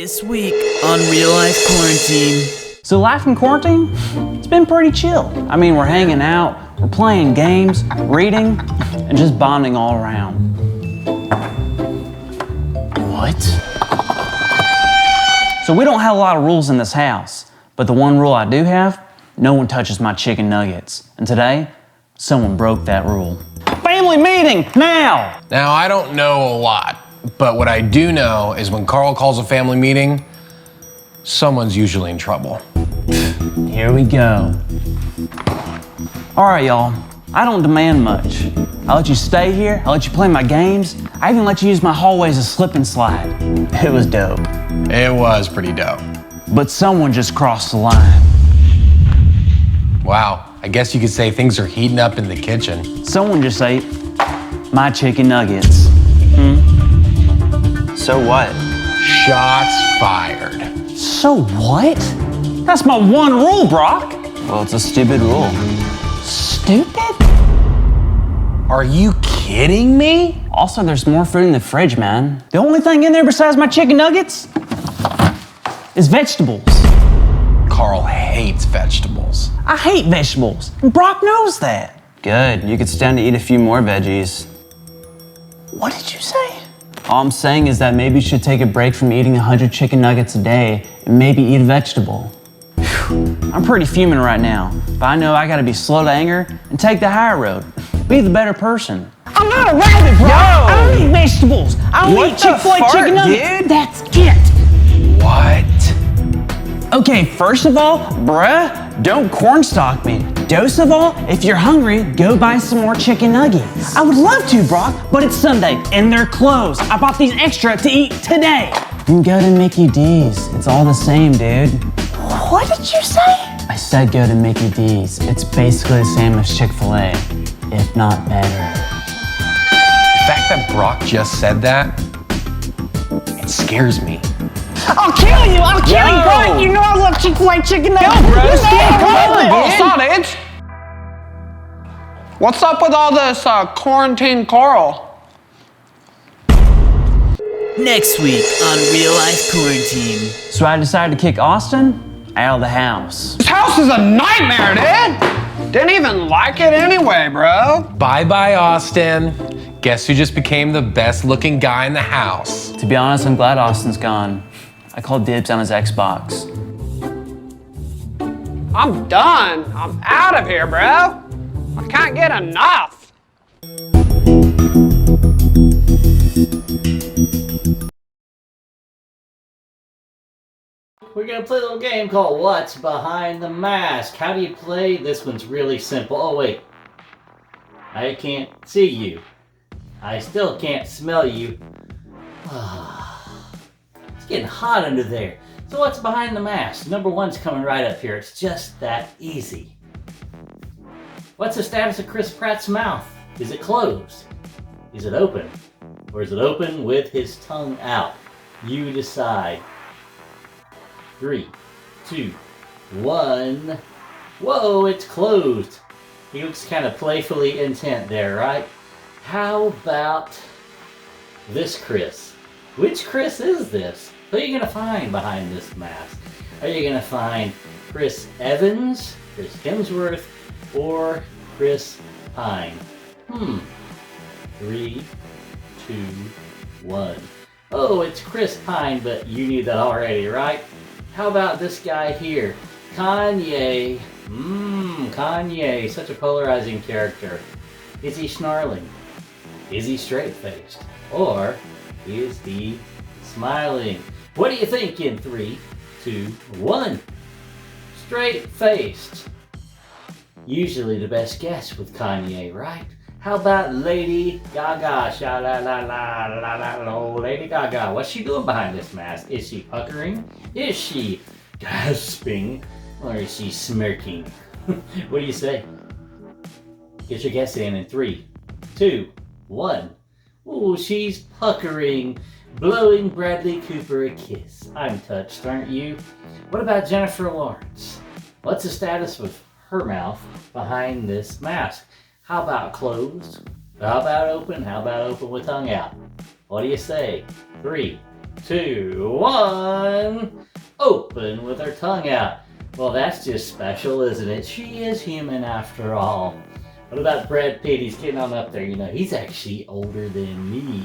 This week on Real Life Quarantine. So life in quarantine, it's been pretty chill. I mean, we're hanging out, we're playing games, reading, and just bonding all around. What? So we don't have a lot of rules in this house, but the one rule I do have, no one touches my chicken nuggets. And today, someone broke that rule. Family meeting, now! Now, I don't know a lot, but what I do know is when Carl calls a family meeting, someone's usually in trouble. Here we go. All right, y'all, I don't demand much. I let you stay here, I let you play my games, I even let you use my hallway as a slip and slide. It was dope. It was pretty dope. But someone just crossed the line. Wow, I guess you could say things are heating up in the kitchen. Someone just ate my chicken nuggets. So what? Shots fired. So what? That's my one rule, Brock. Well, it's a stupid rule. Stupid? Are you kidding me? Also, there's more food in the fridge, man. The only thing in there besides my chicken nuggets is vegetables. Carl hates vegetables. I hate vegetables, and Brock knows that. Good, you could stand to eat a few more veggies. What did you say? All I'm saying is that maybe you should take a break from eating 100 chicken nuggets a day and maybe eat a vegetable. I'm pretty fuming right now, but I know I gotta be slow to anger and take the high road. Be the better person. I'm not a rabbit, bro! I don't eat vegetables! I don't eat Chick-fil-A chicken nuggets! Dude? That's it! What? Okay, first of all, bruh, don't cornstalk me. Dose of all, if you're hungry, go buy some more chicken nuggets. I would love to, Brock, but it's Sunday and they're closed. I bought these extra to eat today. You can go to Mickey D's. It's all the same, dude. What did you say? I said go to Mickey D's. It's basically the same as Chick-fil-A, if not better. The fact that Brock just said that, it scares me. I'll kill you! I'll kill you, Brock! You know I love Chick-fil-A chicken nuggets! Yo, bro, What's up, Edge? What's up with all this quarantine Carl? Next week on Real Life Quarantine. So I decided to kick Austin out of the house. This house is a nightmare, dude! Didn't even like it anyway, bro. Bye-bye, Austin. Guess who just became the best looking guy in the house? To be honest, I'm glad Austin's gone. I called dibs on his Xbox. I'm done. I'm out of here, bro. I can't get enough. We're gonna play a little game called What's Behind the Mask. How do you play? This one's really simple. Oh wait, I can't see you. I still can't smell you. It's getting hot under there. So what's behind the mask? Number one's coming right up here. It's just that easy. What's the status of Chris Pratt's mouth? Is it closed? Is it open? Or is it open with his tongue out? You decide. 3, 2, 1. Whoa, it's closed. He looks kind of playfully intent there, right? How about this Chris? Which Chris is this? Who are you going to find behind this mask? Are you going to find Chris Evans, Chris Hemsworth, or Chris Pine? 3, 2, 1. Oh, it's Chris Pine, but you knew that already, right? How about this guy here? Kanye. Kanye, such a polarizing character. Is he snarling? Is he straight-faced? Or is he smiling? What do you think in 3, 2, 1? Straight-faced. Usually the best guess with Kanye, right? How about Lady Gaga? Sha-la-la-la-la-la-la, Lady Gaga. What's she doing behind this mask? Is she puckering? Is she gasping? Or is she smirking? What do you say? Get your guess in 3, 2, 1. Ooh, she's puckering, blowing Bradley Cooper a kiss. I'm touched, aren't you? What about Jennifer Lawrence? What's the status of her mouth behind this mask? How about closed? How about open? How about open with tongue out? What do you say? 3, 2, 1. Open with her tongue out. Well, that's just special, isn't it? She is human after all. What about Brad Pitt? He's getting on up there. You know, he's actually older than me.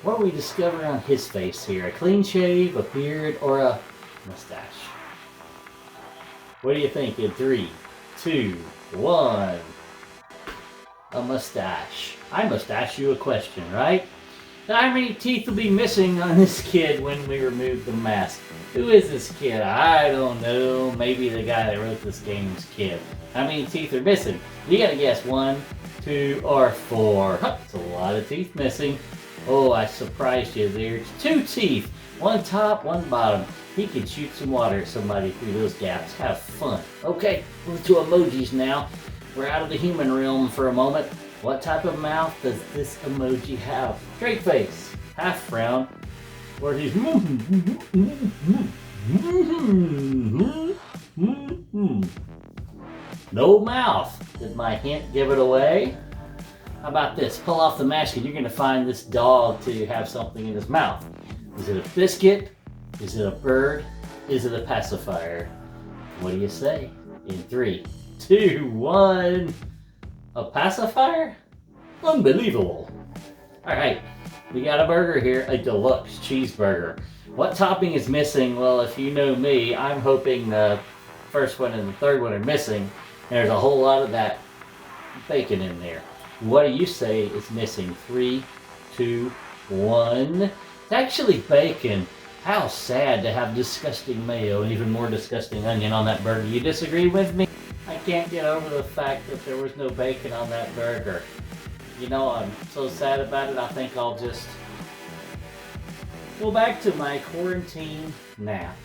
What do we discover on his face here? A clean shave, a beard, or a mustache? What do you think in 3, 2, 1? A mustache. I must ask you a question, right? Now, how many teeth will be missing on this kid when we remove the mask? Who is this kid? I don't know. Maybe the guy that wrote this game's kid. How many teeth are missing? You gotta guess 1, 2, or 4. Huh, it's a lot of teeth missing. Oh, I surprised you there. It's 2 teeth. 1 top, 1 bottom. He can shoot some water at somebody through those gaps. Have fun. Okay, move to emojis now. We're out of the human realm for a moment. What type of mouth does this emoji have? Straight face, half frown, or he's no mouth. Did my hint give it away? How about this? Pull off the mask and you're gonna find this dog to have something in his mouth. Is it a biscuit? Is it a bird? Is it a pacifier? What do you say? In 3, 2, 1. A pacifier? Unbelievable. Alright, we got a burger here, a deluxe cheeseburger. What topping is missing? Well, if you know me, I'm hoping the first one and the third one are missing. There's a whole lot of that bacon in there. What do you say is missing? 3, 2, 1. It's actually bacon. How sad to have disgusting mayo and even more disgusting onion on that burger. You disagree with me? I can't get over the fact that there was no bacon on that burger. You know, I'm so sad about it, I think I'll just go back to my quarantine nap.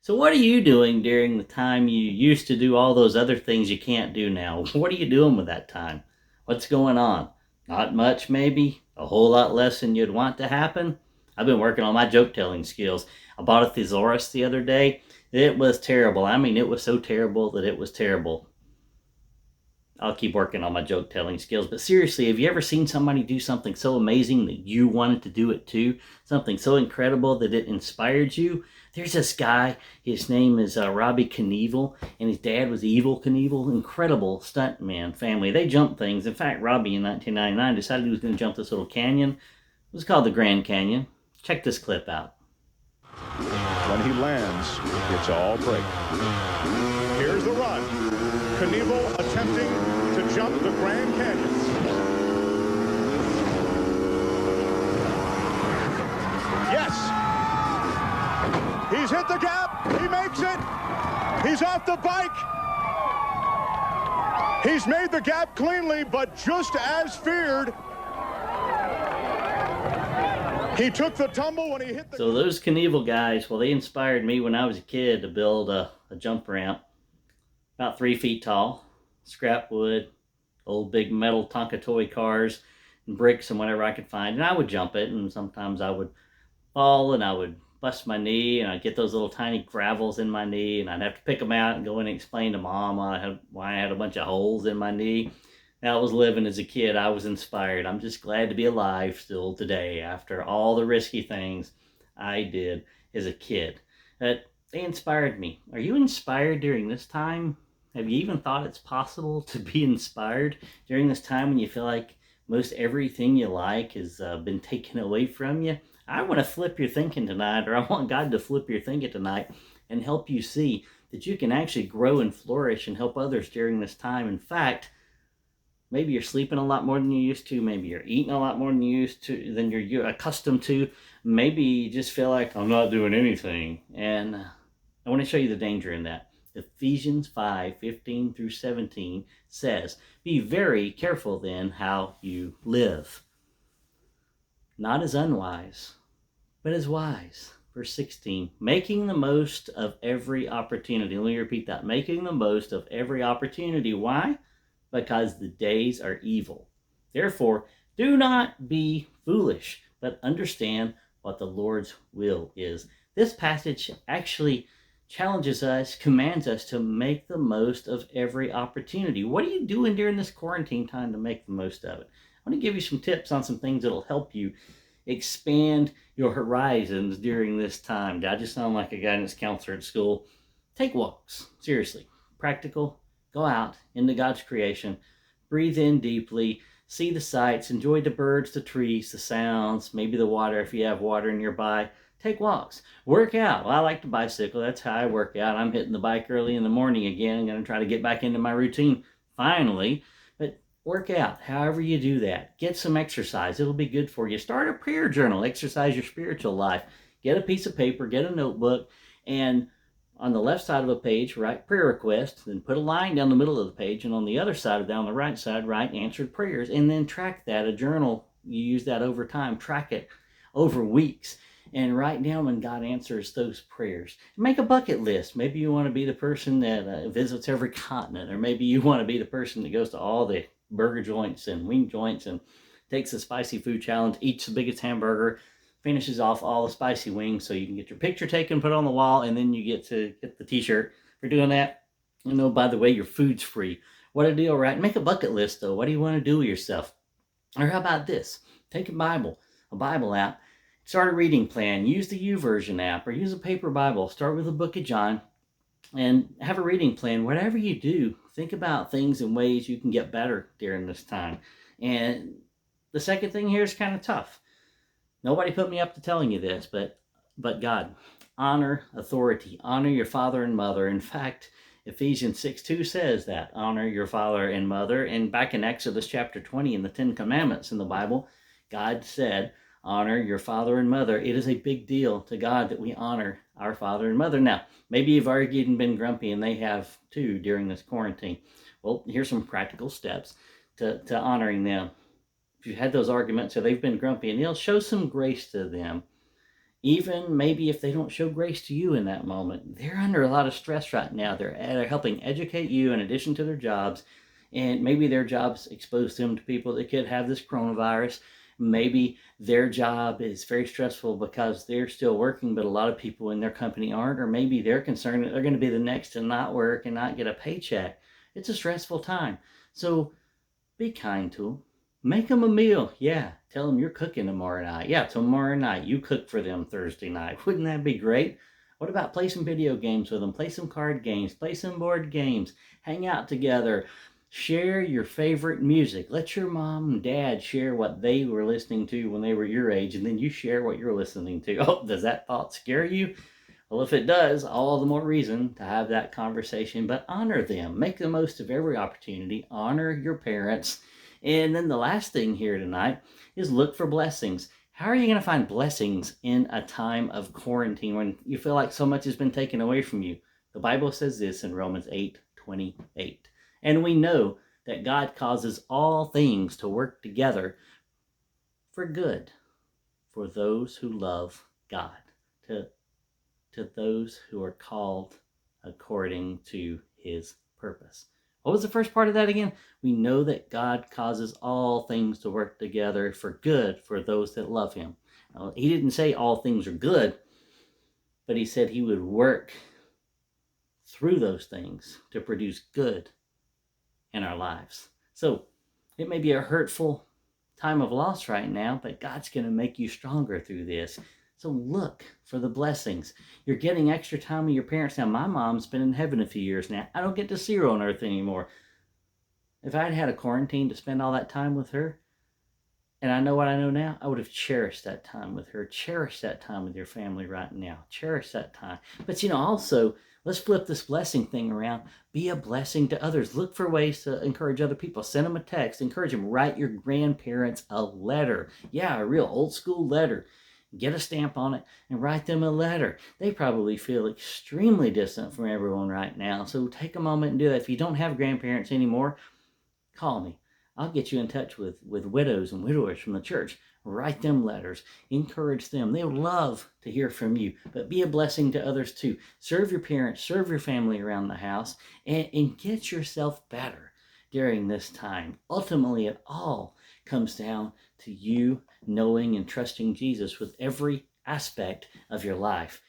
So what are you doing during the time you used to do all those other things you can't do now? What are you doing with that time? What's going on? Not much, maybe? A whole lot less than you'd want to happen? I've been working on my joke telling skills. I bought a thesaurus the other day. It was terrible. I mean, it was so terrible that it was terrible. I'll keep working on my joke telling skills. But seriously, have you ever seen somebody do something so amazing that you wanted to do it too? Something so incredible that it inspired you? There's this guy, his name is Robbie Knievel, and his dad was Evil Knievel. Incredible stuntman family. They jump things. In fact, Robbie in 1999 decided he was going to jump this little canyon. It was called the Grand Canyon. Check this clip out. When he lands, it's all break. Here's the run. Knievel attempting to jump the Grand Canyon. Yes! He's hit the gap. He makes it. He's off the bike. He's made the gap cleanly, but just as feared. He took the tumble when he hit the... So those Knievel guys, well, they inspired me when I was a kid to build a jump ramp about 3 feet tall, scrap wood, old big metal Tonka toy cars, and bricks and whatever I could find. And I would jump it, and sometimes I would fall and I would bust my knee, and I'd get those little tiny gravels in my knee, and I'd have to pick them out and go in and explain to Mom why I had a bunch of holes in my knee. I was living as a kid. I was inspired. I'm just glad to be alive still today after all the risky things I did as a kid. They inspired me. Are you inspired during this time? Have you even thought it's possible to be inspired during this time when you feel like most everything you like has been taken away from you? I want to flip your thinking tonight, or I want God to flip your thinking tonight and help you see that you can actually grow and flourish and help others during this time. In fact, maybe you're sleeping a lot more than you used to. Maybe you're eating a lot more than you're accustomed to. Maybe you just feel like, I'm not doing anything. And I want to show you the danger in that. Ephesians 5:15 through 17 says, be very careful then how you live. Not as unwise, but as wise. Verse 16, making the most of every opportunity. Let me repeat that. Making the most of every opportunity. Why? Because the days are evil. Therefore, do not be foolish, but understand what the Lord's will is. This passage actually challenges us, commands us to make the most of every opportunity. What are you doing during this quarantine time to make the most of it? I want to give you some tips on some things that'll help you expand your horizons during this time. Did I just sound like a guidance counselor at school? Take walks. Seriously. Practical. Go out into God's creation. Breathe in deeply. See the sights. Enjoy the birds, the trees, the sounds, maybe the water if you have water nearby. Take walks. Work out. Well, I like to bicycle. That's how I work out. I'm hitting the bike early in the morning again. I'm going to try to get back into my routine finally. But work out. However you do that. Get some exercise. It'll be good for you. Start a prayer journal. Exercise your spiritual life. Get a piece of paper. Get a notebook. And on the left side of a page, write prayer request. Then put a line down the middle of the page. And on the other side, down the right side, write answered prayers. And then track that. A journal. You use that over time. Track it over weeks. And write down when God answers those prayers. Make a bucket list. Maybe you want to be the person that visits every continent, or maybe you want to be the person that goes to all the burger joints and wing joints and takes the spicy food challenge, eats the biggest hamburger, finishes off all the spicy wings so you can get your picture taken, put on the wall, and then you get to get the t-shirt for doing that. You know, by the way, your food's free. What a deal, right? Make a bucket list, though. What do you want to do with yourself? Or how about this? Take a Bible app, start a reading plan. Use the YouVersion app or use a paper Bible. Start with the book of John and have a reading plan. Whatever you do, think about things and ways you can get better during this time. And the second thing here is kind of tough. Nobody put me up to telling you this, but God. Honor authority. Honor your father and mother. In fact, Ephesians 6:2 says that. Honor your father and mother. And back in Exodus chapter 20 in the 10 Commandments in the Bible, God said, honor your father and mother. It is a big deal to God that we honor our father and mother. Now, maybe you've argued and been grumpy, and they have too during this quarantine. Well, here's some practical steps to honoring them. If you've had those arguments or they've been grumpy, and you'll show some grace to them. Even maybe if they don't show grace to you in that moment, they're under a lot of stress right now. They're helping educate you in addition to their jobs, and maybe their jobs expose them to people that could have this coronavirus. Maybe their job is very stressful because they're still working, but a lot of people in their company aren't. Or maybe they're concerned that they're going to be the next to not work and not get a paycheck. It's a stressful time. So be kind to them. Make them a meal. Yeah, tell them you're cooking tomorrow night. Yeah, tomorrow night you cook for them Thursday night. Wouldn't that be great? What about play some video games with them? Play some card games. Play some board games. Hang out together. Share your favorite music. Let your mom and dad share what they were listening to when they were your age, and then you share what you're listening to. Oh, does that thought scare you? Well, if it does, all the more reason to have that conversation, but honor them. Make the most of every opportunity. Honor your parents. And then the last thing here tonight is look for blessings. How are you going to find blessings in a time of quarantine when you feel like so much has been taken away from you? The Bible says this in Romans 8:28. And we know that God causes all things to work together for good for those who love God, to those who are called according to his purpose. What was the first part of that again? We know that God causes all things to work together for good for those that love him. Now, he didn't say all things are good, but he said he would work through those things to produce good in our lives. So it may be a hurtful time of loss right now, but God's going to make you stronger through this. So look for the blessings. You're getting extra time with your parents now. My mom's been in heaven a few years now. I don't get to see her on earth anymore. If I'd had a quarantine to spend all that time with her, and I know what I know now, I would have cherished that time with her. Cherish that time with your family right now. Cherish that time. But also, let's flip this blessing thing around. Be a blessing to others. Look for ways to encourage other people. Send them a text. Encourage them. Write your grandparents a letter. Yeah, a real old school letter. Get a stamp on it and write them a letter. They probably feel extremely distant from everyone right now. So take a moment and do that. If you don't have grandparents anymore, call me. I'll get you in touch with widows and widowers from the church. Write them letters. Encourage them. They'll love to hear from you. But be a blessing to others too. Serve your parents. Serve your family around the house. And get yourself better during this time. Ultimately, it all comes down to you knowing and trusting Jesus with every aspect of your life.